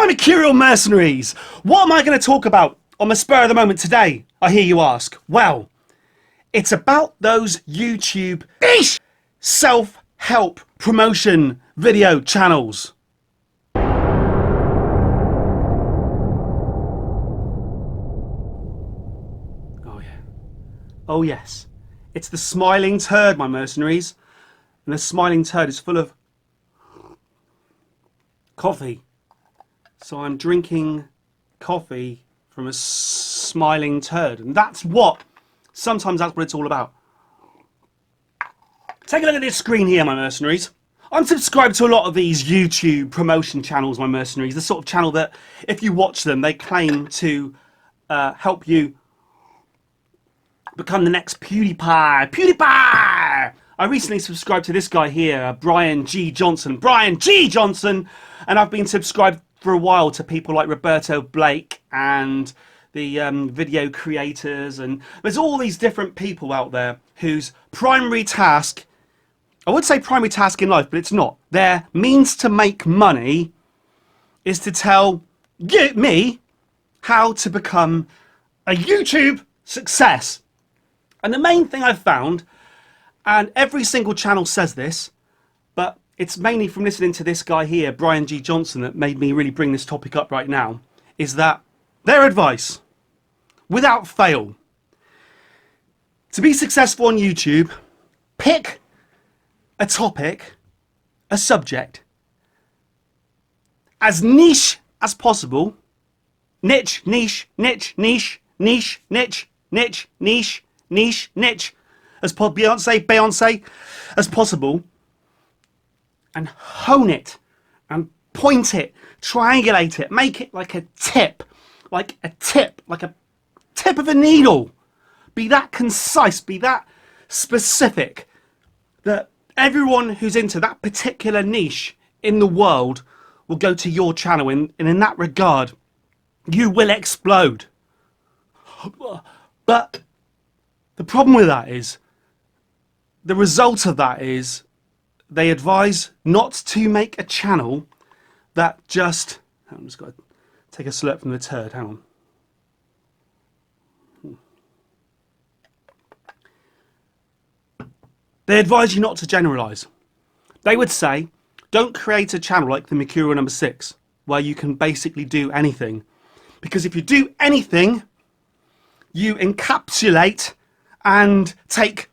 My Mercurial mercenaries, what am I going to talk about on the spur of the moment today, I hear you ask? Well, it's about those YouTube self-help promotion video channels. Oh yeah. Oh yes. It's the smiling turd, my mercenaries. And the smiling turd is full of coffee. So I'm drinking coffee from a smiling turd. And sometimes that's what it's all about. Take a look at this screen here, my mercenaries. I'm subscribed to a lot of these YouTube promotion channels, my mercenaries. The sort of channel that, if you watch them, they claim to help you become the next PewDiePie. PewDiePie! I recently subscribed to this guy here, Brian G. Johnson. Brian G. Johnson! And I've been subscribed for a while to people like Roberto Blake and the video creators. And there's all these different people out there whose primary task, I would say primary task in life, but it's not. Their means to make money is to tell me how to become a YouTube success. And the main thing I've found, and every single channel says this, but it's mainly from listening to this guy here, Brian G. Johnson, that made me really bring this topic up right now, is that their advice, without fail, to be successful on YouTube, pick a topic, a subject, as niche as possible. Niche, niche, niche, niche, niche, niche, niche, niche, niche, niche, as Beyonce, as possible, and hone it, and point it, triangulate it, make it like a tip of a needle. Be that concise, be that specific, that everyone who's into that particular niche in the world will go to your channel, and in that regard, you will explode. But the problem with that is, the result of that is, they advise not to make a channel that just... I'm just got to take a slurp from the turd, hang on. They advise you not to generalise. They would say, don't create a channel like the Mercurial number 6, where you can basically do anything. Because if you do anything, you encapsulate and take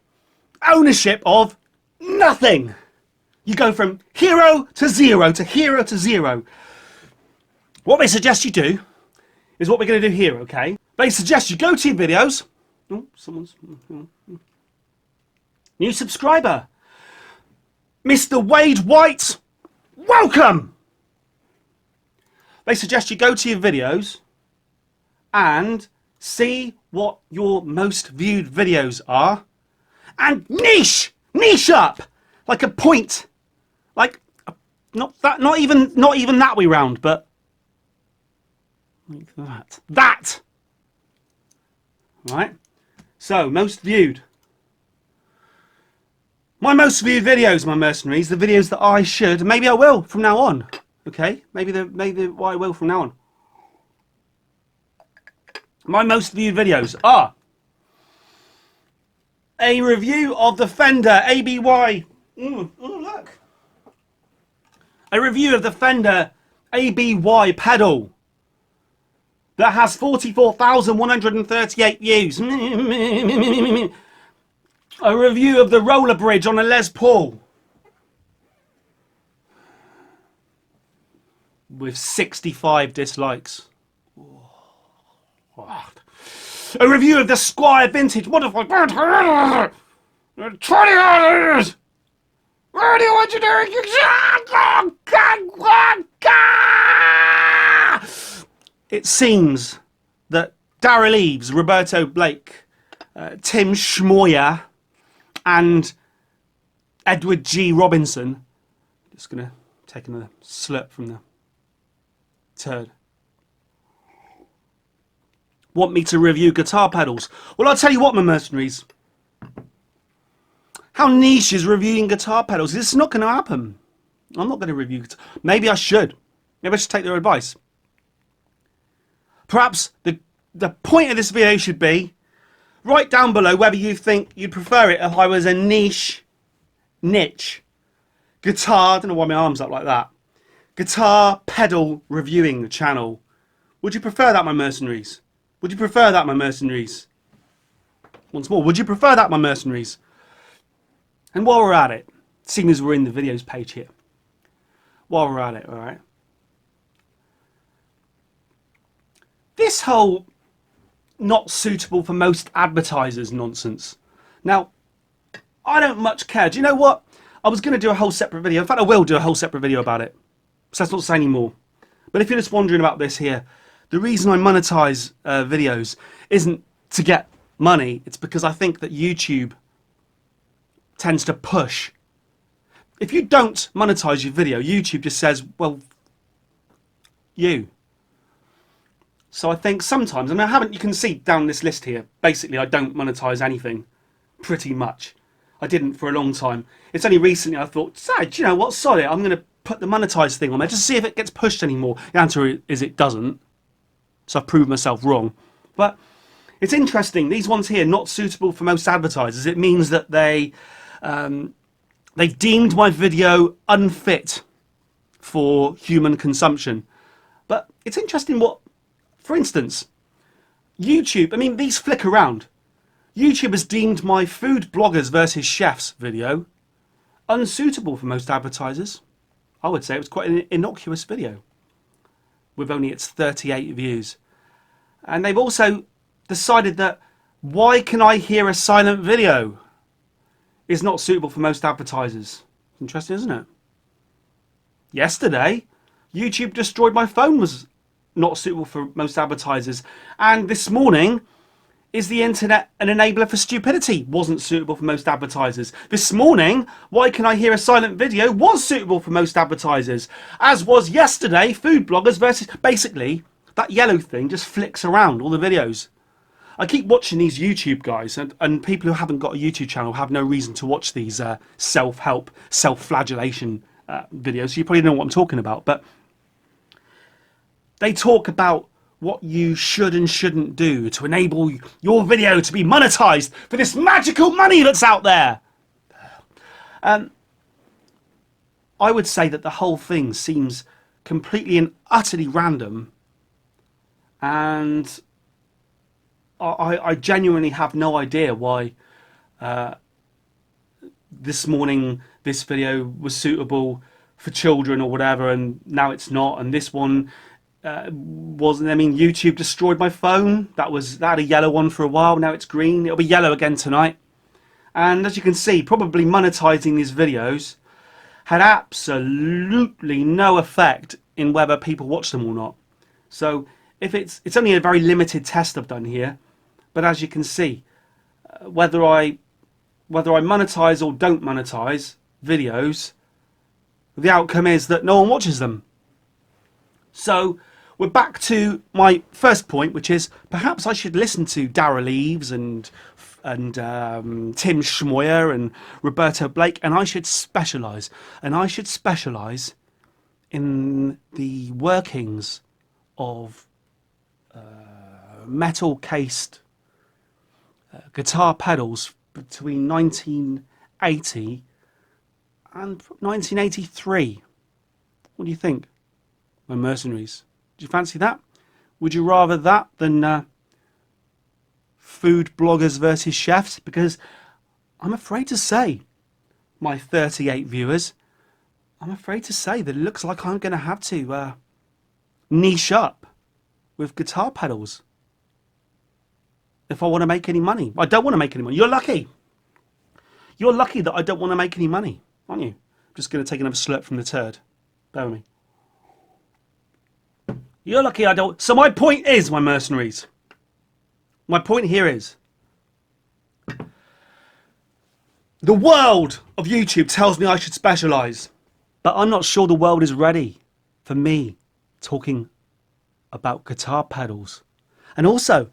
ownership of nothing. You go from hero to zero to hero to zero. What they suggest you do is what we're going to do here, okay? They suggest you go to your videos. Oh, someone's... New subscriber. Mr. Wade White, welcome! They suggest you go to your videos and see what your most viewed videos are and niche up like a point, like not even that way round, but like that, right? So most viewed. My most viewed videos, my mercenaries, the videos that I should, maybe I will from now on, okay? Maybe I will from now on. My most viewed videos are a review of the Fender ABY. Oh, look. A review of the Fender ABY pedal that has 44,138 views. A review of the roller bridge on a Les Paul with 65 dislikes. A review of the Squire Vintage modified $20. Where do you want you to? It seems that Daryl Eves, Roberto Blake, Tim Schmoyer, and Edward G. Robinson. Just gonna take another slurp from the turd. Want me to review guitar pedals? Well, I'll tell you what, my mercenaries. How niche is reviewing guitar pedals? This is not going to happen. I'm not going to review guitar. Maybe I should. Maybe I should take their advice. Perhaps the point of this video should be, write down below whether you think you'd prefer it if I was a niche guitar, I don't know why my arm's up like that, guitar pedal reviewing channel. Would you prefer that, my mercenaries? Would you prefer that, my mercenaries? Once more, would you prefer that, my mercenaries? And while we're at it, seeing as we're in the videos page here, while we're at it, alright, this whole not suitable for most advertisers nonsense. Now, I don't much care. Do you know what? I was going to do a whole separate video. In fact, I will do a whole separate video about it. So let's not say any more. But if you're just wondering about this here, the reason I monetize videos isn't to get money. It's because I think that YouTube tends to push. If you don't monetize your video, YouTube just says, well, you. So I think sometimes, and I haven't, you can see down this list here, basically I don't monetize anything, pretty much. I didn't for a long time. It's only recently I thought, do you know what, sorry, I'm going to put the monetize thing on there just to see if it gets pushed anymore. The answer is it doesn't. So I've proved myself wrong. But it's interesting, these ones here, not suitable for most advertisers. It means that they've deemed my video unfit for human consumption. But it's interesting what, for instance, YouTube, I mean, these flick around. YouTube has deemed my food bloggers versus chefs video unsuitable for most advertisers. I would say it was quite an innocuous video with only its 38 views. And they've also decided that why can I hear a silent video is not suitable for most advertisers. Interesting, isn't it? Yesterday, YouTube destroyed my phone was not suitable for most advertisers. And this morning, is the internet an enabler for stupidity? Wasn't suitable for most advertisers. This morning, why can I hear a silent video was suitable for most advertisers. As was yesterday, food bloggers versus... Basically, that yellow thing just flicks around all the videos. I keep watching these YouTube guys, and people who haven't got a YouTube channel have no reason to watch these self-help, self-flagellation videos. So you probably know what I'm talking about. But they talk about what you should and shouldn't do to enable your video to be monetized for this magical money that's out there. I would say that the whole thing seems completely and utterly random, and I genuinely have no idea why this morning this video was suitable for children or whatever, and now it's not, and this one wasn't. I mean, YouTube destroyed my phone. That had a yellow one for a while. Now it's green. It'll be yellow again tonight. And as you can see, probably monetizing these videos had absolutely no effect in whether people watch them or not. So if it's only a very limited test I've done here, but as you can see, whether I monetize or don't monetize videos, the outcome is that no one watches them. So we're back to my first point, which is perhaps I should listen to Darrell Eves and Tim Schmoyer and Roberto Blake, and I should specialise. And I should specialise in the workings of metal-cased guitar pedals between 1980 and 1983. What do you think, my mercenaries? Do you fancy that? Would you rather that than food bloggers versus chefs? Because I'm afraid to say, my 38 viewers, I'm afraid to say that it looks like I'm going to have to niche up with guitar pedals if I want to make any money. I don't want to make any money. You're lucky. You're lucky that I don't want to make any money, aren't you? I'm just going to take another slurp from the turd. Bear with me. You're lucky I don't. So my point is, my mercenaries, my point here is, the world of YouTube tells me I should specialise, but I'm not sure the world is ready for me talking about guitar pedals. And also,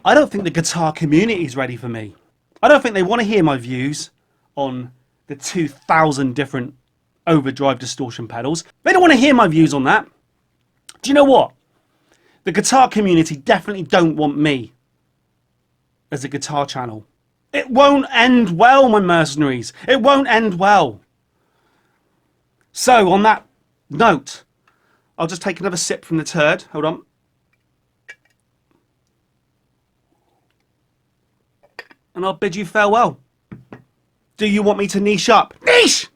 I don't think the guitar community is ready for me. I don't think they want to hear my views on the 2,000 different overdrive distortion pedals. They don't want to hear my views on that. Do you know what? The guitar community definitely don't want me as a guitar channel. It won't end well, my mercenaries. It won't end well. So, on that note, I'll just take another sip from the turd. Hold on. And I'll bid you farewell. Do you want me to niche up? Niche!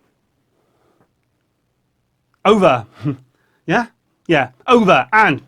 Over. Yeah? Yeah. Over and